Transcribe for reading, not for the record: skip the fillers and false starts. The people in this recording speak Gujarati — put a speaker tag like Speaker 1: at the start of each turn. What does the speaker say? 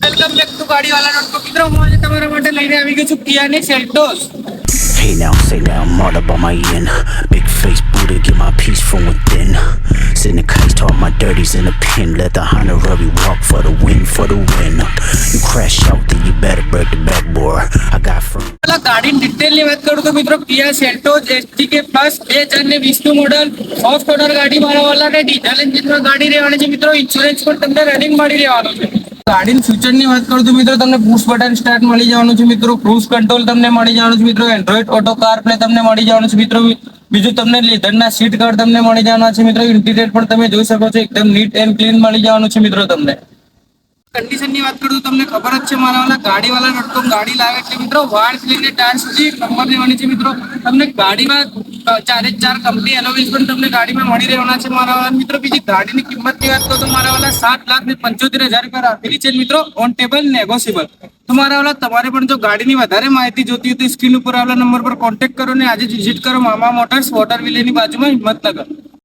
Speaker 1: Welcome back to ગાડીવાલા.com. મિત્રો હું આજે તમારા માટે લઈને આવી ગયો છું કિયાની Seltos.
Speaker 2: Hey now, say now, I'm all up on my end. Big face Buddha, get my peace from within. Sitting in case, talk my dirties in a pen. Let the honorary walk for the win, for the win. You crash out, then you better break the backboard. I got firm.
Speaker 1: ગાડીની ડિટેલની વાત કરું તો મિત્રો Kia Seltos STK plus 2020 model of ટોનર ગાડી મારવાવાળાને ડીઝલ એન્જિનમાં ગાડી રહેવાની છે મિત્રો. ઇન્સ્યોરન્સ પણ તમને રનિંગ મળી રહેવાનો છે. ગાડીની ફીચરની વાત કરું તો મિત્રો તમને પુશ બટન સ્ટાર્ટ મળી જવાનું છે મિત્રો. ક્રૂઝ કંટ્રોલ તમને મળી જવાનું છે મિત્રો. એન્ડ્રોઇડ ઓટો કાર પ્લે તમને મળી જવાનું છે મિત્રો. બીજું તમને લેધરના સીટ કવર તમને મળી જવાના છે મિત્રો. ઇન્ટિરિયર પણ તમે જોઈ શકો છો, એકદમ નીટ એન્ડ ક્લીન મળી જવાનું છે મિત્રો. તમને કન્ડિશનની વાત કરું તો તમને ખબર જ છે મારા ગાડીવાલા.com ગાડી લાવે એટલે મિત્રો વાળ લઈને ટાયર સુધી નંબર લેવાની છે મિત્રો. તમને ગાડીમાં 4 કંપની એલોવીસ પણ તમને ગાડીમાં મળી રહેવાના છે મારા મિત્રો. બીજી ગાડીની કિંમતની વાત કરું તો મારા 7,75,000 રૂપિયા રાખેલી છે મિત્રો. On table negotiable. તો મારા તમારે પણ જો ગાડીની વધારે માહિતી જોતી હોય તો સ્ક્રીન ઉપર આવેલા નંબર પર કોન્ટેક્ટ કરો ને આજે વિઝિટ કરો મામા મોટર્સ, વોટર વિલેની બાજુમાં, હિંમતનગર.